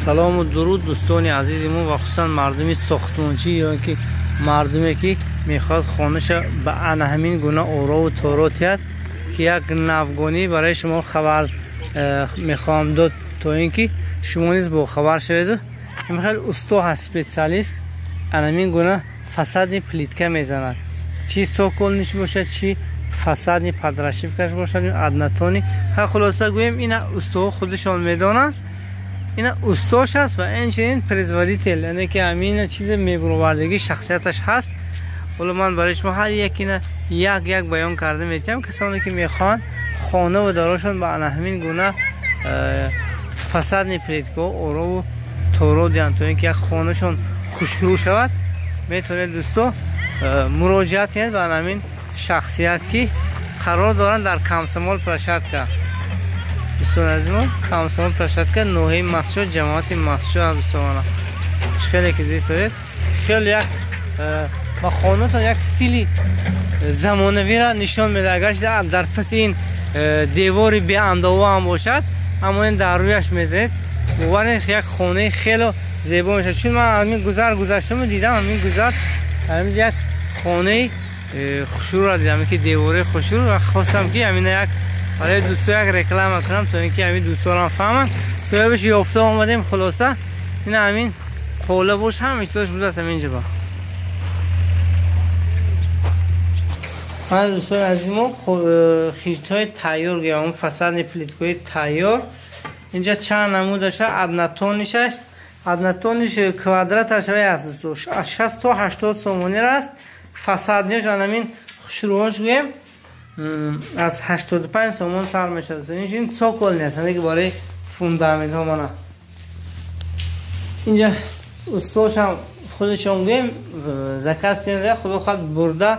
سلام و درود دوستان عزیز ما و خصوصا مردمی ساختمانچی یا که مردمی که میخواد خانه‌ش به همین گونه اورا و توراتیت که یک نوگانی برای شما خبر میخوام داد تا اینکه شما نیز با خبر شوید. میخواد استو اسپیشالیست همین گونه فساد پلیتکا میزنند، چی سوکل نیش باشد چی فساد پدرشیف کش باشد ادنتونی ها. خلاصه گویم این استو خودشان میدونن این استوش هست و این پرزوادیتل، یعنی که همین چیز میبروردگی شخصیتش هست. ولی من برای شما هر یکی نه یک بیان کرده میتونم. کسانی که میخوان خانه و داراشون به همین گونه فساد نپرید که اورا و تورو دیان تا اینکه یک خانهشون خوشرو شود میتونه دوستو مراجعت کنید به همین شخصیت که قرار دارن در کمسمال پلشتکا. دوستان عزیزم کمسمال پلشتکا نوحه مسجد جماعت مسجد دوستان خیلی که دیدید خیلی یک با خانه‌تون یک استیلی زمانوی را نشان میده. اگر در پس این دیواری بی اندازه هم باشد اما این در رویش میزید باور یک خانه خیلی زیبا میشه. چون من همین گذشتم دیدم، همین همین یک خانه خوشرو را دیدم که دیواره خوشرو و خواستم که همین یک برای دوستا یک رکلام کنم تا اینکه همین دوستا هم فهمن صاحبش یافته اومدیم. خلاصه این همین قوله باش هم احتیاج بوده است همینجا. با دوستان عزیز ما خیشت‌های تیار گیرم فساد پلیتکوی تیار اینجا چند نمودش ادنتونش است. ادنتونش کوادراتش است دوستو 60 تا 80 سومونی است. فسادش همین شروعش گویم از 85 سومون سر میشه. این چوکل نیست، یعنی که برای فوندامنت ها مانا. اینجا استوش هم خودشون گویم زکست نیست، خود برده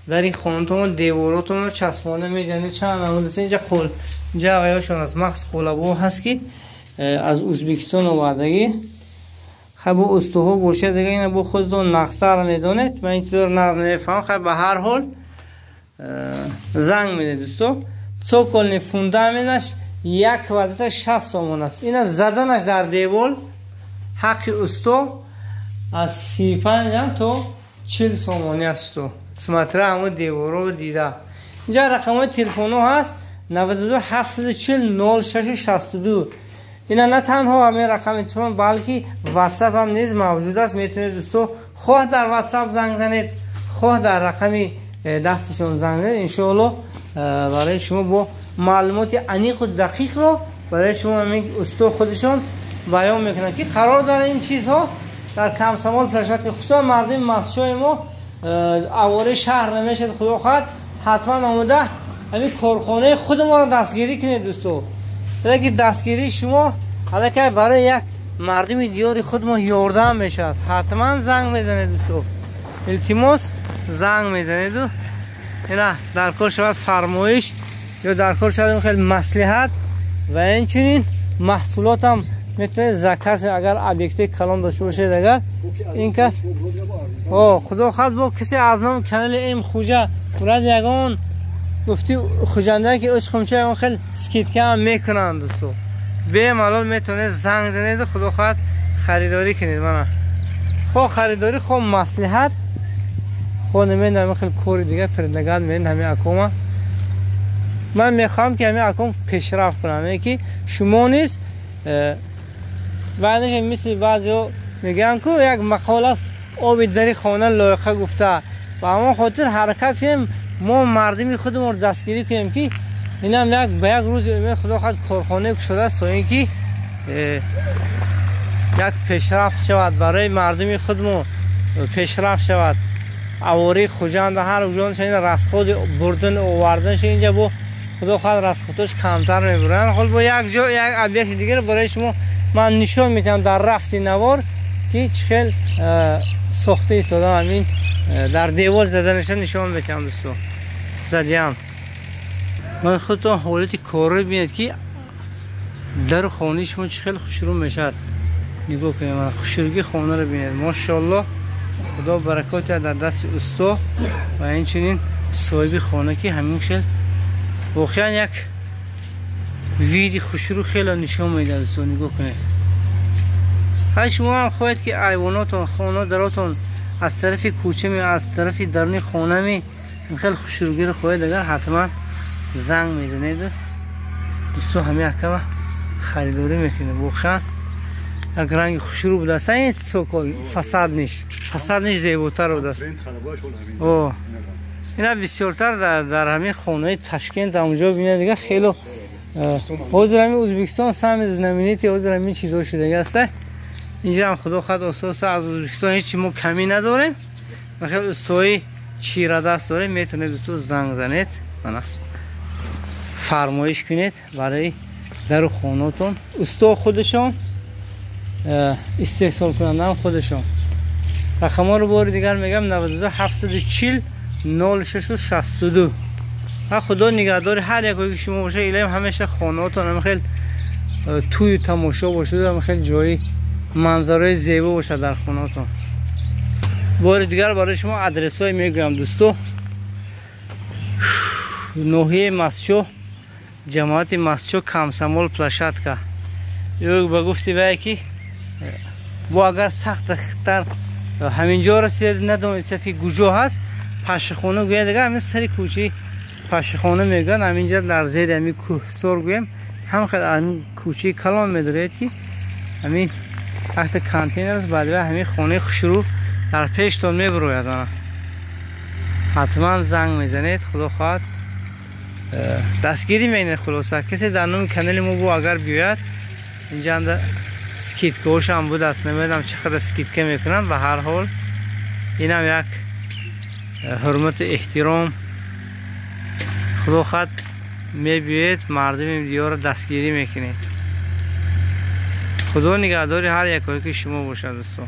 در این خانتون دیواراتون رو چسبانه میدونید. چند نمود اینجا قول اینجا آقایاشون از مخص قولابو هست که از ازبکستان آوردگی. خب استوها باشه دیگه اینا با خودتون نقصر میدونید. من اینطور نقص نمیفهم. خب به هر حال زنگ میده دوستو. چوکل نفونده منش یک وقت 60 سومون است. اینا زدنش در دیوار حق استو از 35 تا 40 سومونی است. سمتره همون دیوارو رو دیده. اینجا رقم تلفن هست 92 740 0662. اینا نه تنها همین رقم تلفن بلکه واتساپ هم نیز موجود است. میتونید دوستو خواه در واتساپ زنگ زنید خواه در رقم دستشون زنگ زنید. انشاءالله برای شما با معلومات عمیق و دقیق رو برای شما همین استو خودشون بیان میکنن که قرار داره این چیزها در کمسمال پلشت که خصوصا مردم مسجد ما اواره شهر نمیشه. خدا خواهد حتما آمده همین کارخانه خود ما رو دستگیری کنید دوستو. حالا که دستگیری شما حالا که برای یک مردم دیاری خود ما یاردم میشد حتما زنگ میزنید دوستو. التماس زنگ میزنید و اینا در کار شود فرمایش یا در کار شود خیلی مصلحت و اینچنین محصولات هم میتونه زکات اگر ابیکتی کلام داشته باشه اگر این کس خدا خواهد با کسی از نام کانال ام خوجا مراد یگان گفتی خوجنده که اش خمچه اون خیلی سکیت کم میکنن دوستو. به مالال میتونه زنگ زنید خدا خواهد خریداری کنید. من خو خریداری خو مصلحت خو نمیدونم خیلی کاری دیگه پردگان میدن همین اکوما. من میخوام که همین اکوم پیشرفت کنن که شما نیست بعدش مثل بعضی میگن که یک مقاله است آبی داری خانه لایقه گفته و اما خاطر حرکت کنیم ما مردمی خودمون رو دستگیری کنیم که این هم به یک روز امید خدا خواهد کارخانه شده است تا اینکه یک پیشرفت شود برای مردمی خودمون پیشرفت شود. اواری خوجند هر وجانش این رسخود بردن آوردنش اینجا با خدا خواهد رسخودش کمتر میبرن. خب با یک جا یک ابیکت دیگه برای شما من نشون میدم در رفتی نوار که چخیل ساخته ایستاده همین در دیوار زدنش نشون میدم دوستو. زدیم من خودتون حالت کار رو بینید که در خانه شما چخیل خوشرو میشد. نگاه کنید من خوشروگی خانه رو بینید ماشاءالله. خدا برکات در دست استو و اینچنین صاحب خانه که همین خیل واقعا یک ویدی خوشرو خیلی نشون میده دوستو. نگاه کنید شما هم خواهید که ایواناتون خانه دراتون از طرف کوچه می از طرف درونی خانه می خیلی خوشروگی خواهید اگر حتما زنگ میزنید دوستو همه کم خریداری میکنه واقعا یک رنگ خوشرو بوده است این سوکل فساد نیش زیباتر بوده است اوه اینا بسیارتر در همین خانه تشکیل اونجا ببینید دیگه خیلی حاضر همین ازبکستان سهم زنمینیتی حاضر همین چیزا شده است. اینجا هم خدا خود اساس از ازبکستان هیچی ما کمی نداریم و خیلی استوی چیره دست داریم. میتونید دوستو زنگ زنید فرمایش کنید برای در خانه‌تون. استو خودشون استحصال کننده هم خودشون. رقم‌ها رو بار دیگر میگم 92 740 0662. و خدا نگهدار هر یکی که شما باشه. ایلام همیشه خانه‌تون هم خیلی توی تماشا باشه، هم خیلی جایی منظره زیبا باشه در خانه‌تون. بار دیگر برای شما آدرس های میگم دوستو. نوحیه مسچو، جماعت مسچو کامسامول پلاشاتکا. یک با گفتی وای کی و اگر سخت تر همینجا رسید ندونید که گوجو هست پاشخونه گویا دیگه همین سری کوچی پاشخونه میگن همینجا در زیر همین کوهسار گویم هم خیلی همین کوچی کلام میدارید که همین تحت کانتین است. بعد همین خونه خوشرو در پیشتون میبروید. حتما زنگ میزنید. خدا خواهد دستگیری میکنه. خلاصه کسی در نام کانال ما بو اگر بیاید اینجا هم سکیتکوش هم بود است. نمیدونم چقدر سکیتکه میکنن. به هر حال این هم یک حرمت احترام. خدا خواهد میبیید مردم دیار دستگیری میکنید. خدا نگهداری هر یکی که شما باشه دوستان.